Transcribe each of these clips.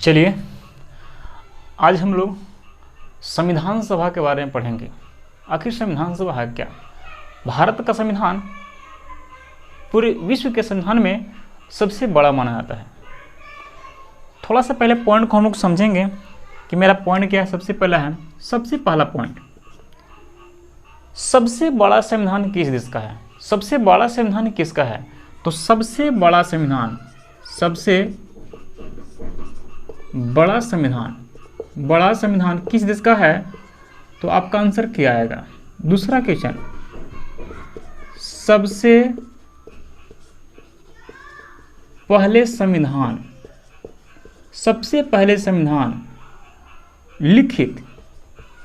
चलिए आज हम लोग संविधान सभा के बारे में पढ़ेंगे। आखिर संविधान सभा है क्या? भारत का संविधान पूरे विश्व के संविधान में सबसे बड़ा माना जाता है। थोड़ा सा पहले पॉइंट को हम लोग समझेंगे कि मेरा पॉइंट क्या है। सबसे पहला पॉइंट, सबसे बड़ा संविधान किस देश का है? सबसे बड़ा संविधान किसका है? तो सबसे बड़ा संविधान किस देश का है? तो आपका आंसर क्या आएगा? दूसरा क्वेश्चन, सबसे पहले संविधान लिखित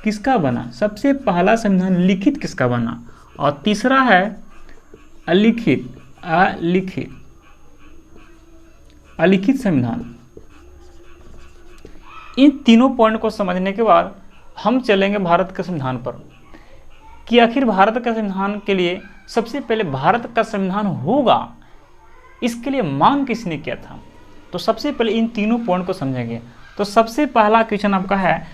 किसका बना? सबसे पहला संविधान लिखित किसका बना? और तीसरा है अलिखित संविधान। इन तीनों पॉइंट को समझने के बाद हम चलेंगे भारत के संविधान पर कि आखिर भारत का संविधान के लिए सबसे पहले भारत का संविधान होगा, इसके लिए मांग किसने किया था। तो सबसे पहले इन तीनों पॉइंट को समझेंगे। तो सबसे पहला क्वेश्चन आपका है,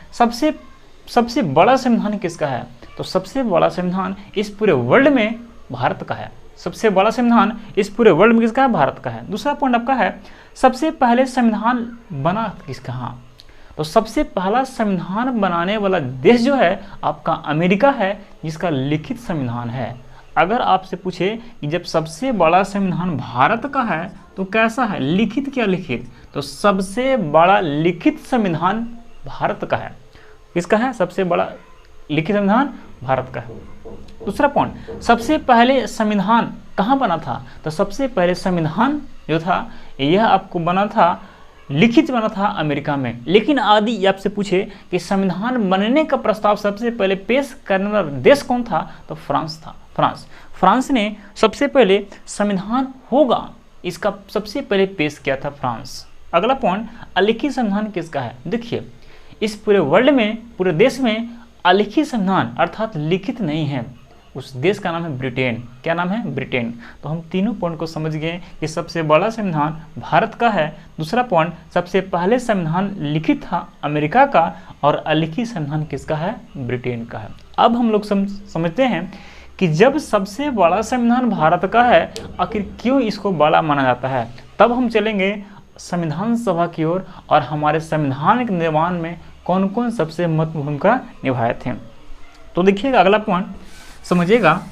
सबसे बड़ा संविधान किसका है? तो सबसे बड़ा संविधान इस पूरे वर्ल्ड में भारत का है। सबसे बड़ा संविधान इस पूरे वर्ल्ड में किसका है? भारत का है। दूसरा पॉइंट आपका है, सबसे पहले संविधान बना किसका? हाँ, तो सबसे पहला संविधान बनाने वाला देश जो है आपका अमेरिका है, जिसका लिखित संविधान है। अगर आपसे पूछे कि जब सबसे बड़ा संविधान भारत का है तो कैसा है, लिखित क्या लिखित? तो सबसे बड़ा लिखित संविधान भारत का है। किसका है? सबसे बड़ा लिखित संविधान भारत का है। दूसरा पॉइंट, सबसे पहले संविधान कहाँ बना था? तो सबसे पहले संविधान जो था यह आपको बना था, लिखित बना था अमेरिका में। लेकिन यदि आपसे पूछे कि संविधान बनने का प्रस्ताव सबसे पहले पेश करने वाला देश कौन था? तो फ्रांस था। फ्रांस ने सबसे पहले संविधान होगा इसका सबसे पहले पेश किया था फ्रांस। अगला पॉइंट, अलिखित संविधान किसका है? देखिए, इस पूरे वर्ल्ड में, पूरे देश में अलिखित संविधान अर्थात लिखित नहीं है। उस देश का नाम है ब्रिटेन। क्या नाम है? ब्रिटेन। तो हम तीनों पॉइंट को समझ गए कि सबसे बड़ा संविधान भारत का है। दूसरा पॉइंट, सबसे पहले संविधान लिखित था अमेरिका का, और अलिखित संविधान किसका है? ब्रिटेन का है। अब हम लोग समझते हैं कि जब सबसे बड़ा संविधान भारत का है, आखिर क्यों इसको बड़ा माना जाता है। तब हम चलेंगे संविधान सभा की ओर और हमारे संविधान के निर्माण में कौन कौन सबसे महत्वपूर्ण भूमिका निभाए थे। तो देखिएगा, अगला पॉइंट समझिएगा,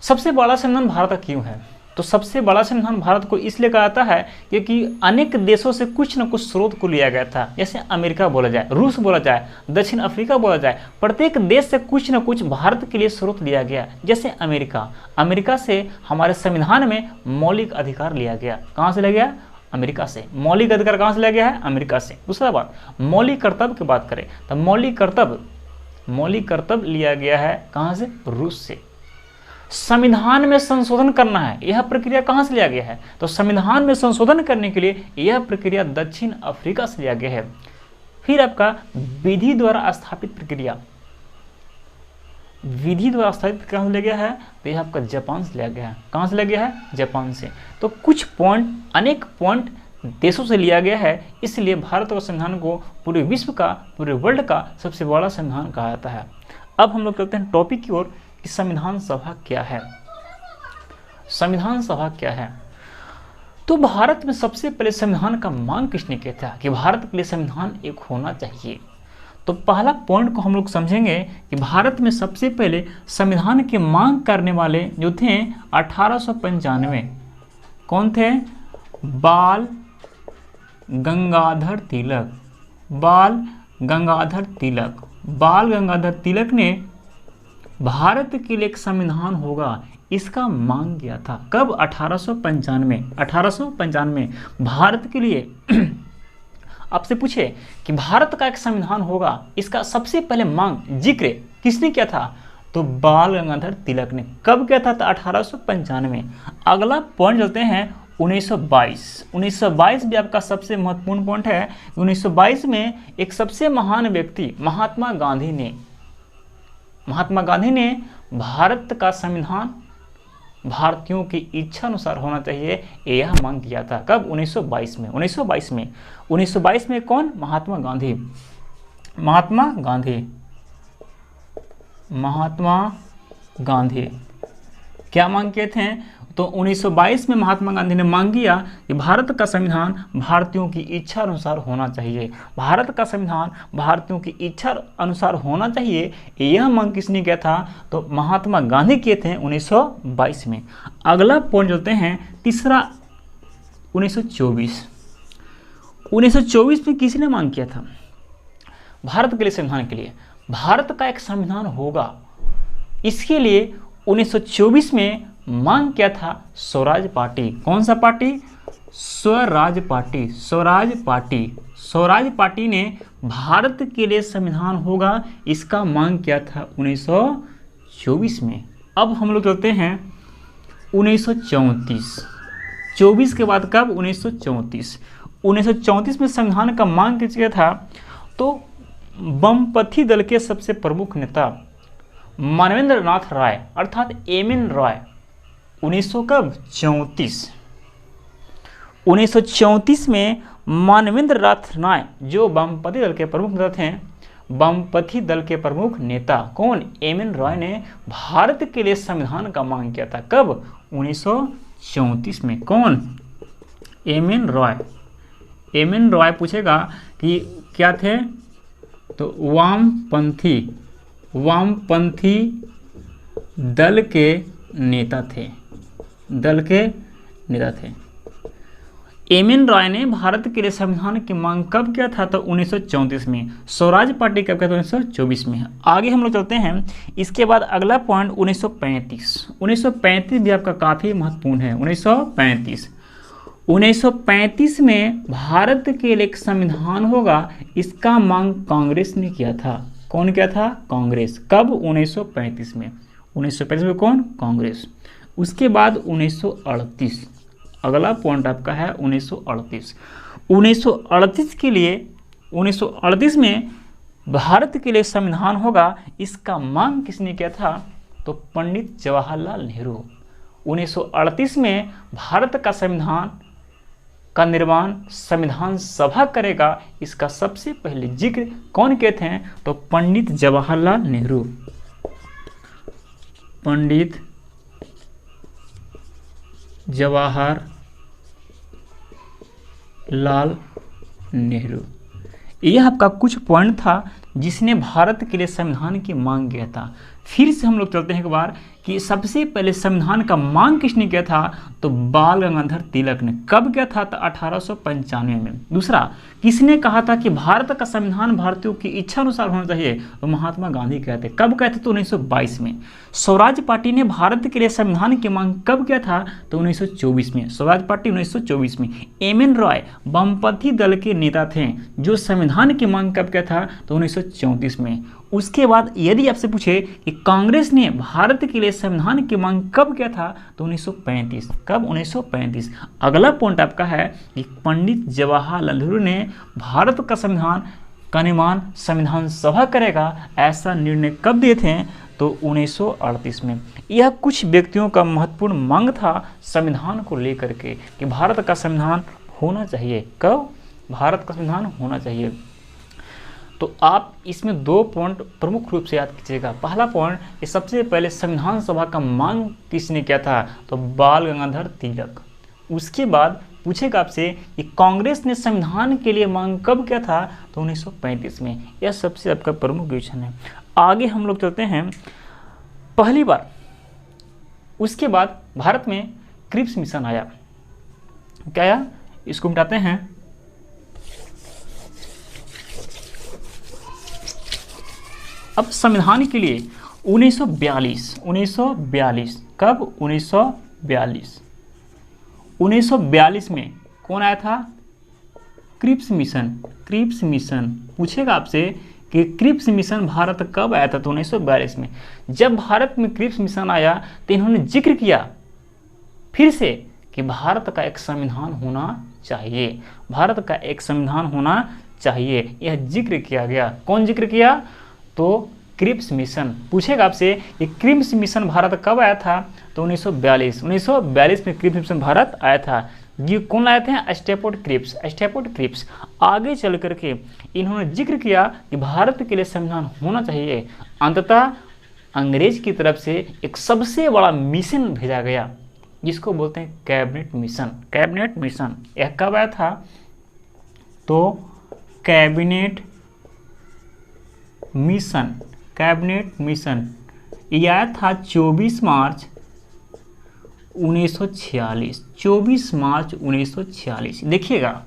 सबसे बड़ा संविधान भारत का क्यों है? तो सबसे बड़ा संविधान भारत को इसलिए कहा जाता है क्योंकि अनेक देशों से कुछ न कुछ स्रोत को लिया गया था। जैसे अमेरिका बोला जाए, रूस बोला जाए, दक्षिण अफ्रीका बोला जाए, प्रत्येक देश से कुछ न कुछ भारत के लिए स्रोत लिया गया। जैसे अमेरिका से हमारे संविधान में मौलिक अधिकार लिया गया। कहाँ से लिया गया? अमेरिका से। मौलिक अधिकार कहाँ से लिया गया है? अमेरिका से। दूसरा बात, मौलिक कर्तव्य की बात करें तो मौलिक कर्तव्य लिया गया है कहाँ से? रूस से। संविधान में संशोधन करना है, यह प्रक्रिया कहाँ से लिया गया है? तो संविधान में संशोधन करने के लिए यह प्रक्रिया दक्षिण अफ्रीका से लिया गया है। फिर आपका विधि द्वारा स्थापित प्रक्रिया कहाँ से लिया गया है? तो यह आपका जापान से लिया गया है। कहाँ से लिया गया है? जापान से। तो कुछ पॉइंट, अनेक पॉइंट देशों से लिया गया है, इसलिए भारत का संविधान को पूरे विश्व का, पूरे वर्ल्ड का सबसे बड़ा संविधान कहा जाता है। अब हम लोग चलते हैं टॉपिक की ओर कि संविधान सभा क्या है। संविधान सभा क्या है? तो भारत में सबसे पहले संविधान का मांग किसने किया था कि भारत के लिए संविधान एक होना चाहिए? तो पहला पॉइंट को हम लोग समझेंगे कि भारत में सबसे पहले संविधान की मांग करने वाले जो थे 1895, कौन थे? बाल गंगाधर तिलक ने भारत के लिए एक संविधान होगा इसका मांग किया था। कब? 1895 भारत के लिए आपसे पूछे कि भारत का एक संविधान होगा, इसका सबसे पहले मांग जिक्र किसने किया था? तो बाल गंगाधर तिलक ने। कब किया था? तो 1895। अगला पॉइंट चलते हैं 1922 भी आपका सबसे महत्वपूर्ण पॉइंट है। 1922 में एक सबसे महान व्यक्ति महात्मा गांधी ने भारत का संविधान भारतीयों की इच्छा अनुसार होना चाहिए, यह मांग किया था। कब? 1922 में। 1922 में कौन? महात्मा गांधी। क्या मांग किए थे? तो 1922 में महात्मा गांधी ने मांग किया कि भारत का संविधान भारतीयों की इच्छा अनुसार होना चाहिए। भारत का संविधान भारतीयों की इच्छा अनुसार होना चाहिए, यह मांग किसने किया था? तो महात्मा गांधी किए थे 1922 में। अगला पॉइंट चलते हैं, तीसरा 1924। 1924 में किसने मांग किया था? भारत के लिए, संविधान के लिए भारत का एक संविधान होगा, इसके लिए 1924 में मांग किया था स्वराज पार्टी। कौन सा पार्टी? स्वराज पार्टी ने भारत के लिए संविधान होगा, इसका मांग किया था 1924 में। अब हम लोग चलते हैं 1934। 24 के बाद कब? 1934 में संविधान का मांग किया था, तो वामपंथी दल के सबसे प्रमुख नेता मानवेंद्र नाथ राय अर्थात एम.एन. रॉय 1934 में मानवेंद्र नाथ राय जो वामपंथी दल के प्रमुख नेता थे, वामपंथी दल के प्रमुख नेता कौन? एम.एन. रॉय ने भारत के लिए संविधान का मांग किया था। कब? 1934 में। कौन? एम.एन. रॉय पूछेगा कि क्या थे? तो वामपंथी दल के नेता थे। एम.एन. रॉय ने भारत के लिए संविधान की मांग कब किया था? तो 1934 में। स्वराज पार्टी कब किया था? 1924 में। आगे हम लोग चलते हैं, इसके बाद अगला पॉइंट 1935 भी आपका काफ़ी महत्वपूर्ण है। 1935 में भारत के लिए एक संविधान होगा, इसका मांग कांग्रेस ने किया था। कौन किया था? कांग्रेस। कब? 1935 में। 1935 में कौन? कांग्रेस। उसके बाद 1938, अगला पॉइंट आपका है 1938। 1938 में भारत के लिए संविधान होगा, इसका मांग किसने किया था? तो पंडित जवाहरलाल नेहरू। 1938 में भारत का संविधान का निर्माण संविधान सभा करेगा, इसका सबसे पहले जिक्र कौन किए थे? तो पंडित जवाहरलाल नेहरू। पंडित जवाहरलाल नेहरू। यह आपका कुछ पॉइंट था जिसने भारत के लिए संविधान की मांग किया था। फिर से हम लोग चलते हैं एक बार कि सबसे पहले संविधान का मांग किसने किया था? तो बाल गंगाधर तिलक ने। कब किया था? तो 1895 में। दूसरा, किसने कहा था कि भारत का संविधान भारतीयों की इच्छा अनुसार होना चाहिए? तो महात्मा गांधी कहते। कब कहते? तो 1922 में। स्वराज पार्टी ने भारत के लिए संविधान की मांग कब किया था? तो 1924 में। स्वराज पार्टी 1924 में। एम.एन. रॉय वामपंथी दल के नेता थे जो संविधान की मांग कब किया था? तो 1934 में। उसके बाद यदि आपसे पूछे कि कांग्रेस ने भारत के लिए संविधान की मांग कब किया था? तो 1935। कब? 1935। अगला पॉइंट आपका है कि पंडित जवाहरलाल नेहरू ने भारत का संविधान का निर्माण संविधान सभा करेगा, ऐसा निर्णय कब दिए थे? तो 1938 में। यह कुछ व्यक्तियों का महत्वपूर्ण मांग था संविधान को लेकर के कि भारत का संविधान होना चाहिए। कब? भारत का संविधान होना चाहिए। तो आप इसमें दो पॉइंट प्रमुख रूप से याद कीजिएगा। पहला पॉइंट, ये सबसे पहले संविधान सभा का मांग किसने किया था? तो बाल गंगाधर तिलक। उसके बाद पूछेगा आपसे कि कांग्रेस ने संविधान के लिए मांग कब किया था? तो 1935 में। यह सबसे आपका प्रमुख क्वेश्चन है। आगे हम लोग चलते हैं, पहली बार उसके बाद भारत में क्रिप्स मिशन आया। क्या आया? इसको मिटाते हैं। अब संविधान के लिए 1942 कब? 1942 में कौन आया था? Cripps mission. पूछेगा आपसे कि क्रिप्स मिशन भारत कब आया था? तो 1942 में। जब भारत में क्रिप्स मिशन आया तो इन्होंने जिक्र किया फिर से कि भारत का एक संविधान होना चाहिए, भारत का एक संविधान होना चाहिए। यह जिक्र किया गया। कौन जिक्र किया? तो क्रिप्स मिशन। पूछेगा आपसे कि क्रिप्स मिशन भारत कब आया था? तो तो 1942 में क्रिप्स मिशन भारत आया था। ये कौन लाए थे? Stafford Cripps. आगे चल करके इन्होंने जिक्र किया कि भारत के लिए संविधान होना चाहिए। अंततः अंग्रेज की तरफ से एक सबसे बड़ा मिशन भेजा गया जिसको बोलते हैं कैबिनेट मिशन। यह कब आया था? तो कैबिनेट मिशन यह आया था 24 मार्च 1946। देखिएगा,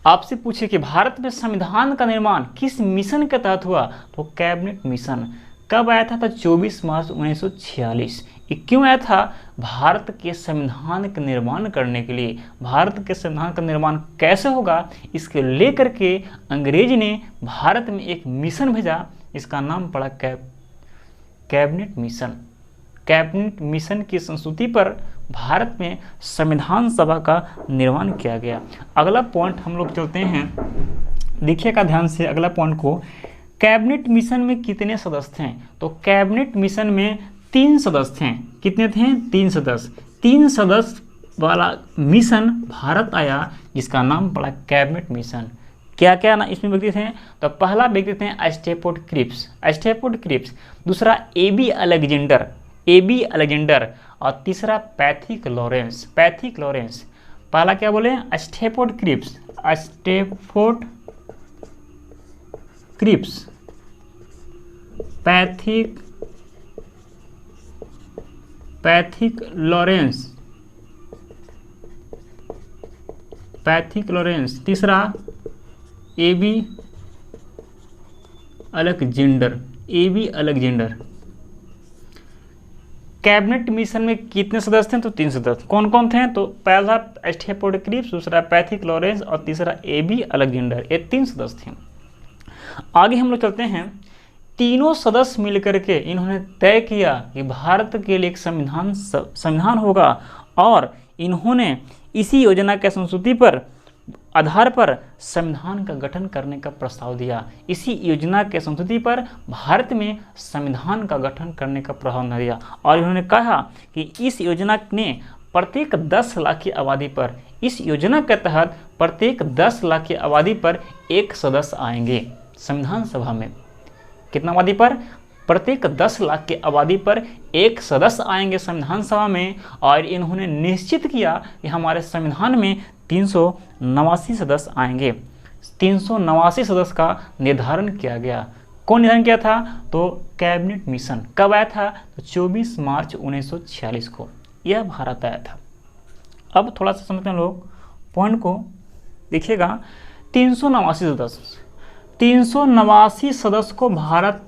आपसे पूछे कि भारत में संविधान का निर्माण किस मिशन के तहत हुआ, तो कैबिनेट मिशन। कब आया था? तो 24 मार्च 1946। ये क्यों आया था? भारत के संविधान का निर्माण करने के लिए। भारत के संविधान का निर्माण कैसे होगा, इसके लेकर के अंग्रेज ने भारत में एक मिशन भेजा, इसका नाम पड़ा कैबिनेट मिशन की संस्तुति पर भारत में संविधान सभा का निर्माण किया गया। अगला पॉइंट हम लोग चलते हैं, देखिएगा ध्यान से अगला पॉइंट को। कैबिनेट मिशन में कितने सदस्य हैं? तो कैबिनेट मिशन में 3 सदस्य हैं। कितने थे? 3 सदस्य। 3 सदस्य वाला मिशन भारत आया जिसका नाम पड़ा कैबिनेट मिशन। क्या क्या ना इसमें व्यक्ति थे? तो पहला व्यक्ति थे स्टैफोर्ड क्रिप्स, दूसरा एबी अलेक्जेंडर और तीसरा पैथिक लॉरेंस। पहला क्या बोले? स्टैफोर्ड क्रिप्स, पैथिक लॉरेंस, तीसरा एबी अलेक्जेंडर। कैबिनेट मिशन में कितने सदस्य थे? तो 3 सदस्य। कौन कौन थे? तो पहला स्टैफोर्ड क्रिप्स, दूसरा पैथिक लॉरेंस और तीसरा एबी अलेक्जेंडर। ये 3 सदस्य थे। आगे हम लोग चलते हैं। तीनों सदस्य मिलकर के इन्होंने तय किया कि भारत के लिए एक संविधान होगा और इन्होंने इसी योजना के संस्तुति पर आधार पर संविधान का गठन करने का प्रस्ताव दिया। इसी योजना के संस्तुति पर भारत में संविधान का गठन करने का प्रस्ताव दिया और इन्होंने कहा कि इस योजना ने प्रत्येक 10 लाख की आबादी पर, इस योजना के तहत प्रत्येक 10 लाख की आबादी पर एक सदस्य आएंगे संविधान सभा में। कितना आबादी पर? प्रत्येक 10 लाख की आबादी पर एक सदस्य आएंगे संविधान सभा में। और इन्होंने निश्चित किया कि हमारे संविधान में 389 सदस्य आएंगे। 389 सदस्य का निर्धारण किया गया। कौन निर्धारण किया था? तो कैबिनेट मिशन। कब आया था? तो 24 मार्च 1946 को यह भारत आया था। अब थोड़ा सा समझते हैं लोग पॉइंट को। देखिएगा, 389 सदस्य को भारत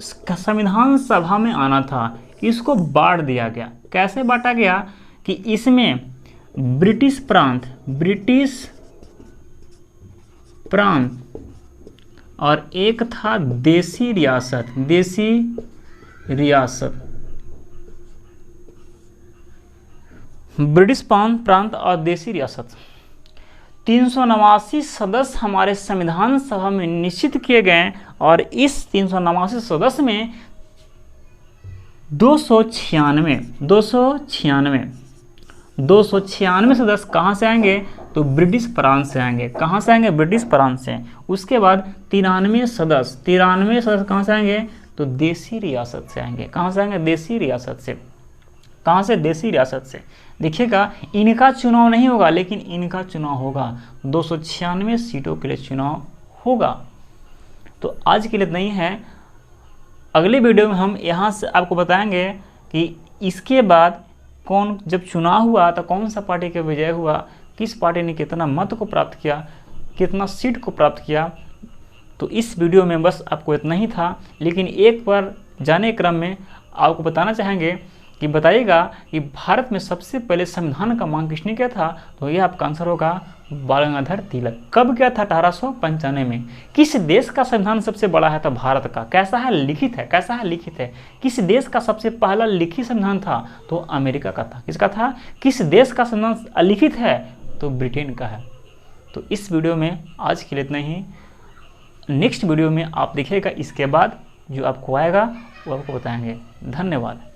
संविधान सभा में आना था। इसको बांट दिया गया। कैसे बांटा गया? कि इसमें ब्रिटिश प्रांत और एक था देसी रियासत। ब्रिटिश प्रांत और देसी रियासत। 389 सदस्य हमारे संविधान सभा में निश्चित किए गए और इस 389 सदस्य में 296 सदस्य कहाँ से आएंगे? तो ब्रिटिश प्रांत से आएंगे। कहाँ से आएंगे? ब्रिटिश प्रांत से। उसके बाद 93 सदस्य कहाँ से आएंगे? तो देसी रियासत से आएंगे। कहाँ से आएंगे? देसी रियासत से। कहाँ से? देसी रियासत से। देखिएगा, इनका चुनाव नहीं होगा लेकिन इनका चुनाव होगा। 296 सीटों के लिए चुनाव होगा। तो आज के लिए इतना ही है। अगले वीडियो में हम यहाँ से आपको बताएंगे कि इसके बाद कौन, जब चुनाव हुआ तो कौन सा पार्टी का विजय हुआ, किस पार्टी ने कितना मत को प्राप्त किया, कितना सीट को प्राप्त किया। तो इस वीडियो में बस आपको इतना ही था, लेकिन एक बार जाने क्रम में आपको बताना चाहेंगे कि बताइएगा कि भारत में सबसे पहले संविधान का मांग किसने किया था? तो ये आपका आंसर होगा बाल गंगाधर तिलक। कब किया था? 1895 में। किस देश का संविधान सबसे बड़ा है? तो भारत का। कैसा है? लिखित है। किस देश का सबसे पहला लिखित संविधान था? तो अमेरिका का था। किसका था? किस देश का संविधान अलिखित है? तो ब्रिटेन का है। तो इस वीडियो में आज के लिए इतना ही। नेक्स्ट वीडियो में आप देखिएगा, इसके बाद जो आपको आएगा वो आपको बताएंगे। धन्यवाद।